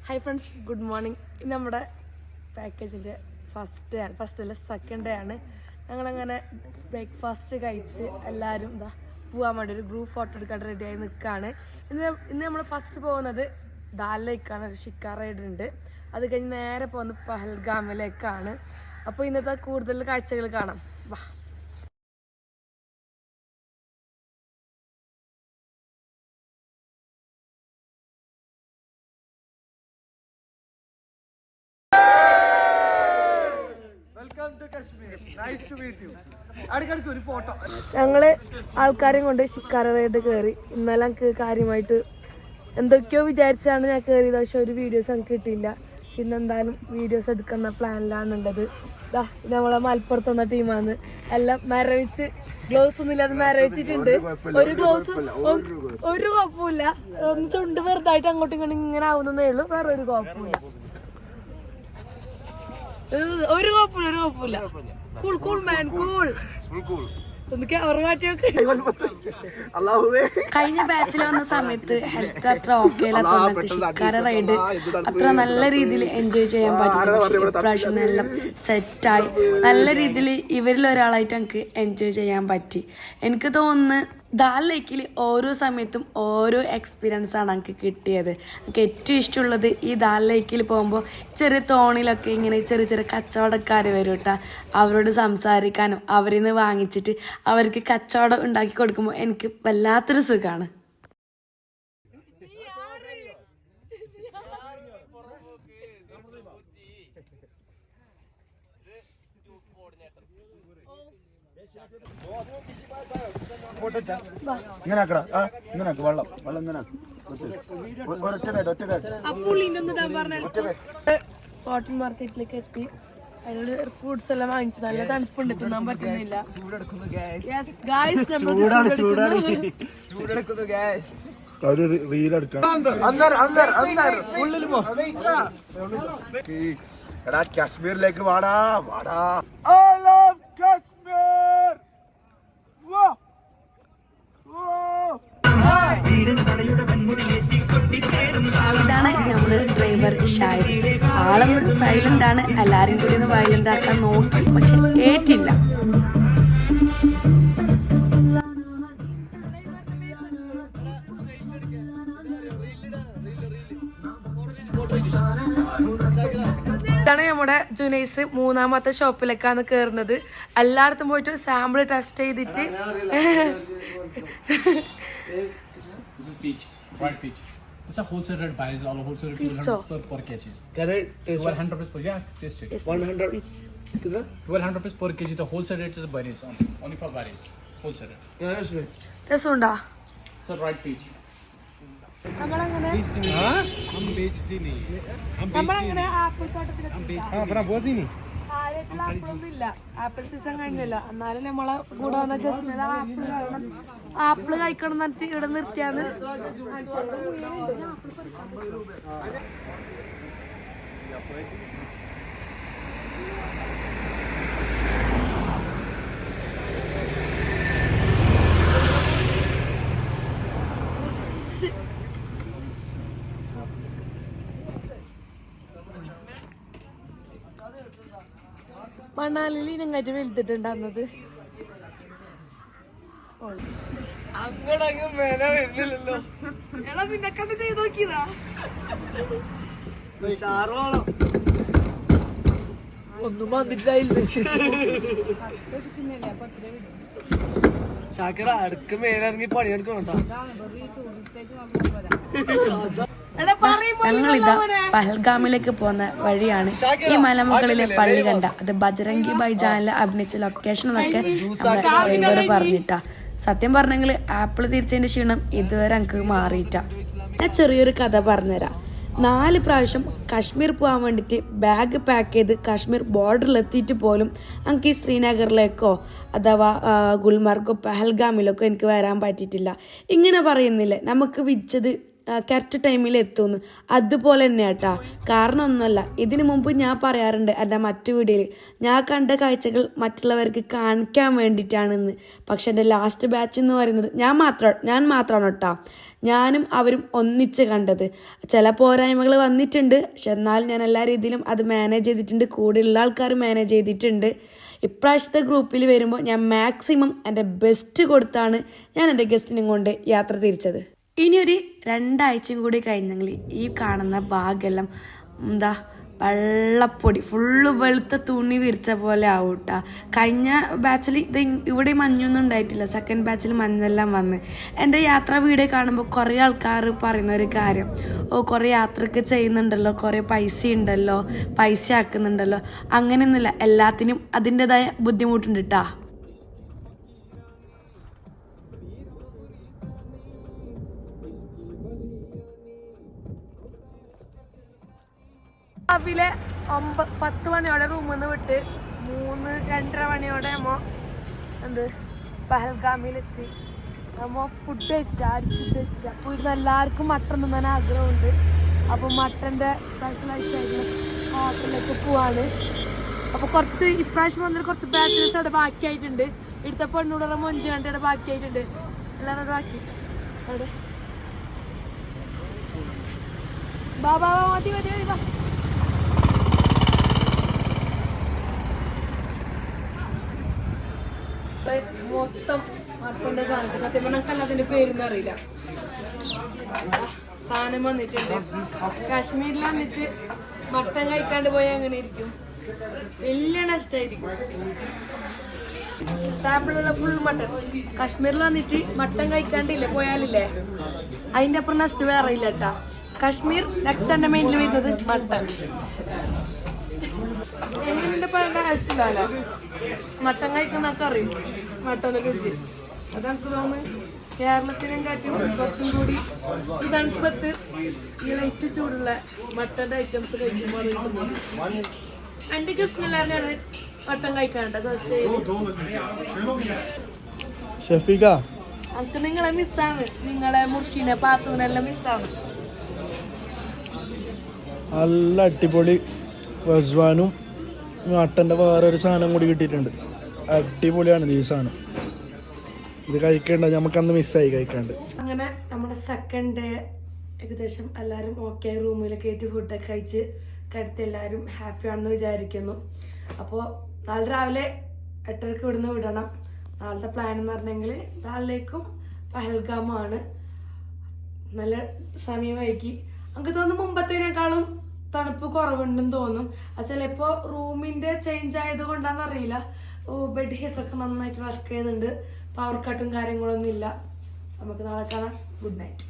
Hi friends, good morning. ഇന്ന് നമ്മുടെ പാക്കേജിൻ്റെ second day ആണ്. ഞങ്ങളങ്ങനെ ബ്രേക്ക്ഫാസ്റ്റ് കഴിച്ച് എല്ലാവരും പോകാൻ വേണ്ടി ഒരു ഗ്രൂപ്പ് ഫോട്ടോ എടുക്കാൻ റെഡിയായി നിൽക്കുകയാണ്. ഇന്ന് നമ്മൾ ഫസ്റ്റ് പോകുന്നത് ദാൽ ലേക്കാണ്. ഒരു ഷിക്കാർ റൈഡ് ഉണ്ട്. അത് കഴിഞ്ഞ് നേരെ പോകുന്നത് പഹൽഗാമിലേക്കാണ്. അപ്പോൾ ഇന്നത്തെ കൂടുതൽ കാഴ്ചകൾ കാണാം. വാ. ഞങ്ങള് ആൾക്കാരെയും കൊണ്ട് ഷിക്കാർ റൈഡ് കയറി. ഇന്നലെ ഞങ്ങൾക്ക് കാര്യമായിട്ട് എന്തൊക്കെയോ വിചാരിച്ചാണ് ഞാൻ കയറിയത്. പക്ഷെ ഒരു വീഡിയോസ് ഞങ്ങൾക്ക് കിട്ടിയില്ല. പക്ഷെ ഇന്നെന്തായാലും വീഡിയോസ് എടുക്കുന്ന പ്ലാനിലാണുള്ളത്. നമ്മളെ മലപ്പുറത്ത് വന്ന ടീമാണ്. എല്ലാം മരവിച്ച് ഗ്ലൗസ് ഒന്നും ഇല്ലാതെ മരവിച്ചിട്ടുണ്ട്. ഒരു കുഴപ്പമില്ല. ഒന്ന് ചുണ്ട് വെറുതായിട്ട് അങ്ങോട്ടും ഇങ്ങോട്ടും ഇങ്ങനെ ആവുന്നേ ഉള്ളൂ. വേറെ ഒരു കുഴപ്പമില്ല. ഒരു കുഴപ്പമില്ല. Cool man cool. കഴിഞ്ഞ ബാച്ചിൽ വന്ന സമയത്ത് ഹെൽത്ത് അത്ര ഓക്കെ അല്ലാത്ത ഷിക്കാർ റൈഡ് അത്ര നല്ല രീതിയിൽ എൻജോയ് ചെയ്യാൻ പറ്റില്ല. പക്ഷെ ഇപ്രാവശ്യം എല്ലാം സെറ്റായി നല്ല രീതിയിൽ ഇവരിൽ ഒരാളായിട്ട് എനിക്ക് എൻജോയ് ചെയ്യാൻ പറ്റി. എനിക്ക് തോന്നുന്നു ദാൽ ലേക്കിൽ ഓരോ സമയത്തും ഓരോ എക്സ്പീരിയൻസ് ആണ് എനിക്ക് കിട്ടിയത്. എനിക്ക് ഏറ്റവും ഇഷ്ടമുള്ളത് ഈ ദാൽ ലേക്കിൽ പോകുമ്പോൾ ചെറിയ തോണിലൊക്കെ ഇങ്ങനെ ചെറിയ ചെറിയ കച്ചവടക്കാർ വരും കേട്ടോ. അവരോട് സംസാരിക്കാനും അവരിൽ നിന്ന് വാങ്ങിച്ചിട്ട് അവർക്ക് കച്ചവടം ഉണ്ടാക്കി കൊടുക്കുമ്പോൾ എനിക്ക് വല്ലാത്തൊരു സുഖമാണ്. കോട്ടൺ മാർക്കറ്റിലേക്ക് എത്തി. അതിനോട് ഫ്രൂട്ട്സ് എല്ലാം വാങ്ങിച്ചു. നല്ല തണുപ്പുണ്ട്, തിന്നാൻ പറ്റുന്നില്ല. കാശ്മീരിലേക്ക് വാടാ വാടാ. ഇതാണ് നമ്മുടെ ഡ്രൈവർ ഷാഹിദ്. ആളൊന്ന് സൈലന്റ് ആണ്. എല്ലാരും കൂടി ഒന്ന് വയലന്റ് ആക്കാൻ നോക്കി, പക്ഷെ കേട്ടില്ല. ഇതാണ് നമ്മുടെ ജുനൈസ് മൂന്നാമത്തെ ഷോപ്പിലേക്കാണ് കയറുന്നത്. എല്ലായിടത്തും പോയിട്ട് സാമ്പിൾ ടെസ്റ്റ് ചെയ്തിട്ട് It's a wholesale rate buys all wholesale rate 200 per kg. Can I taste 100 rupees per taste it. 100 1200 rupees per kg. The wholesale rate is berries only for berries. Wholesale rate. രസമുണ്ടാ? It's a right peach. നമ്മളങ്ങനെ apple തോട്ടത്തിലെത്തി. കാര്യമായിട്ടുള്ള ആപ്പിളൊന്നും ഇല്ല. Apple season കഴിഞ്ഞല്ലോ. എന്നാലും നമ്മളെ കൂടെ വന്ന ഗസ്റ്റിനെ apple കഴിക്കണം, apple കഴിക്കണം എന്നിട്ട് ഇവിടെ നിർത്തിയാന്ന്. മണാലിൽ ഇനങ്ങാറ്റ് വലുതിട്ടുണ്ടാകുന്നത്. ഒന്നും വന്നിട്ടില്ല. ശാക്കര അടുക്ക് മേലിറങ്ങി പണിയെടുക്കണം. ഞങ്ങളിതാ പഹൽഗാമിലേക്ക് പോകുന്ന വഴിയാണ്. ഈ മലമുകളിലെ പള്ളി കണ്ട അത് ബജരംഗി ഭായ്ജാനിൽ അഭിനയിച്ച ലൊക്കേഷൻ എന്നൊക്കെ ഡ്രൈവർ പറഞ്ഞിട്ടാ. സത്യം പറഞ്ഞെങ്കിൽ ആപ്പിൾ തിരിച്ചതിന്റെ ക്ഷീണം ഇതുവരെ എനിക്ക് മാറിയിട്ടാ. ഞാൻ ചെറിയൊരു കഥ പറഞ്ഞുതരാം. 4 പ്രാവശ്യം കാശ്മീർ പോകാൻ വേണ്ടിയിട്ട് ബാഗ് പാക്ക് ചെയ്ത് കാശ്മീർ ബോർഡറിലെത്തിയിട്ട് പോലും എനിക്ക് ഈ ശ്രീനഗറിലേക്കോ അഥവാ ഗുൽമർഗോ പഹൽഗാമിലേക്കോ എനിക്ക് വരാൻ പറ്റിയിട്ടില്ല. ഇങ്ങനെ പറയുന്നില്ലേ, നമുക്ക് വിച്ചത് കറക്റ്റ് ടൈമിൽ എത്തുമെന്ന്. അതുപോലെ തന്നെ കേട്ടാ. കാരണം ഒന്നുമല്ല, ഇതിനു മുമ്പ് ഞാൻ പറയാറുണ്ട് എൻ്റെ മറ്റു വീഡിയോയിൽ ഞാൻ കണ്ട കാഴ്ചകൾ മറ്റുള്ളവർക്ക് കാണിക്കാൻ വേണ്ടിയിട്ടാണെന്ന്. പക്ഷെ എൻ്റെ ലാസ്റ്റ് ബാച്ച് എന്ന് പറയുന്നത് ഞാൻ മാത്രമാണ് കേട്ടോ. ഞാനും അവരും ഒന്നിച്ച് കണ്ടത്. ചില പോരായ്മകൾ വന്നിട്ടുണ്ട്, പക്ഷെ എന്നാൽ ഞാൻ എല്ലാ രീതിയിലും അത് മാനേജ് ചെയ്തിട്ടുണ്ട്. കൂടെയുള്ള ആൾക്കാർ മാനേജ് ചെയ്തിട്ടുണ്ട്. ഇപ്രാവശ്യത്തെ ഗ്രൂപ്പിൽ വരുമ്പോൾ ഞാൻ മാക്സിമം എൻ്റെ ബെസ്റ്റ് കൊടുത്താണ് ഞാൻ എൻ്റെ ഗസ്റ്റിനും കൊണ്ട് യാത്ര തിരിച്ചത്. ഇനിയൊരു 2 ആഴ്ചയും കൂടി കഴിഞ്ഞെങ്കിൽ ഈ കാണുന്ന ഭാഗമെല്ലാം വെള്ളപ്പൊടി ഫുള്ള് വെളുത്ത തുണി വിരിച്ച പോലെ ആവും കേട്ടോ. കഴിഞ്ഞ ബാച്ചിൽ ഇത് ഇവിടെ മഞ്ഞൊന്നും ഉണ്ടായിട്ടില്ല. സെക്കൻഡ് ബാച്ചിൽ മഞ്ഞെല്ലാം വന്ന് എൻ്റെ യാത്രാ വീഡിയോ കാണുമ്പോൾ കുറേ ആൾക്കാർ പറയുന്ന ഒരു കാര്യം, കുറേ യാത്രയ്ക്ക് ചെയ്യുന്നുണ്ടല്ലോ, കുറേ പൈസ ഉണ്ടല്ലോ, പൈസ ആക്കുന്നുണ്ടല്ലോ. അങ്ങനെയൊന്നുമില്ല, എല്ലാത്തിനും അതിൻ്റെതായ ബുദ്ധിമുട്ടുണ്ട് കേട്ടോ. രാവിലെ 10 മണിയോടെ റൂമിൽ നിന്ന് വിട്ട് 2:30 മണിയോടെ പഹൽഗാമിലെത്തി. ഫുഡ് കഴിച്ചിട്ട് അപ്പോൾ ഇന്ന് എല്ലാവർക്കും മട്ടൺ തിന്നാൻ ആഗ്രഹമുണ്ട്. അപ്പോൾ മട്ടൻ്റെ സ്പെഷ്യലായിട്ടായിരുന്നു ഹോട്ടലിലേക്ക് പോവാണ്. അപ്പോൾ കുറച്ച് ഇപ്രാവശ്യം വന്നിട്ട് കുറച്ച് ബാച്ചിലേഴ്സ് അവിടെ ബാക്കിയായിട്ടുണ്ട്. ഇവിടുത്തെ പെണ്ണൂടെ മൊഞ്ച് കണ്ടയുടെ ബാക്കിയായിട്ടുണ്ട്. എല്ലാവരും ബാക്കി അവിടെ ബാബാ മതി മതി മതി. മൊത്തം മട്ടൻ്റെ സാധനം. സത്യം പറഞ്ഞാൽ നമുക്ക് അതിൻ്റെ പേരൊന്നും അറിയില്ല. സാധനം വന്നിട്ടുണ്ട്. കാശ്മീരിൽ വന്നിട്ട് മട്ടൻ കഴിക്കാണ്ട് പോയാൽ അങ്ങനെ ഇരിക്കും, വലിയ നഷ്ടമായിരിക്കും. സാമ്പിളുള്ള ഫുൾ മട്ടൻ. കാശ്മീരിൽ വന്നിട്ട് മട്ടൻ കഴിക്കാണ്ടില്ലേ പോയാലില്ലേ അതിൻ്റെ അപ്പുറം നഷ്ടം വേറെ ഇല്ല കേട്ടാ. കാശ്മീർ നെക്സ്റ്റ് എൻ്റെ മൈൻഡിൽ വരുന്നത് മട്ടൻ. എങ്ങനെ പറയേണ്ട ആവശ്യമില്ലല്ലോ, മട്ടൻ കഴിക്കുന്നൊക്കെ അറിയും. മട്ടനെ കുറിച്ച് അതെനിക്ക് തോന്നുന്നു കേരളത്തിനും കാറ്റും കുറച്ചും കൂടി ഈ തണുപ്പത്ത് ഈ ലൈറ്റ് ചൂടുള്ള മട്ടൻ്റെ ഐറ്റംസ് കഴിക്കുമ്പോൾ എൻ്റെ ഗസ്റ്റിനെല്ലാവരും മട്ടൻ കഴിക്കാനുണ്ട്. ഷഫീഖ, എനിക്ക് നിങ്ങളെ മിസ്സാണ്, നിങ്ങളെ മുർഷിനെ പാത്തൂനെല്ലാം മിസ്സാണ്. നല്ല അടിപൊളി വസ്വാനും മട്ടൻ്റെ വേറൊരു സാധനം കൂടി കിട്ടിയിട്ടുണ്ട്. അടിപൊളിയാണ് ഈ സാധനം. ഇത് കഴിക്കേണ്ട, നമുക്കന്ന് മിസ്സായി കഴിക്കാണ്ട്. അങ്ങനെ നമ്മുടെ സെക്കൻഡ് ഡേ ഏകദേശം എല്ലാവരും ഓക്കെ, റൂമിൽ കയറ്റി ഫുഡൊക്കെ കഴിച്ച് കിടത്തി എല്ലാവരും ഹാപ്പി ആണെന്ന് വിചാരിക്കുന്നു. അപ്പോൾ നാളെ രാവിലെ 8:30 ഇവിടുന്ന് വിടണം. നാളത്തെ പ്ലാൻ എന്ന് പറഞ്ഞെങ്കിൽ നാളിലേക്കും പഹൽഗാമാണ്. നല്ല സമയം വൈകി. നമുക്ക് തോന്നുന്നു മുമ്പത്തേനേക്കാളും തണുപ്പ് കുറവുണ്ടെന്ന് തോന്നും. അത് ചിലപ്പോൾ റൂമിൻ്റെ ചേഞ്ച് ആയത് കൊണ്ടാണെന്നറിയില്ല. ബെഡ് ഹീറ്ററൊക്കെ നന്നായിട്ട് വർക്ക് ചെയ്യുന്നുണ്ട്. പവർ കട്ടും കാര്യങ്ങളൊന്നും ഇല്ല. നമുക്ക് നാളെ കാണാം. Good night.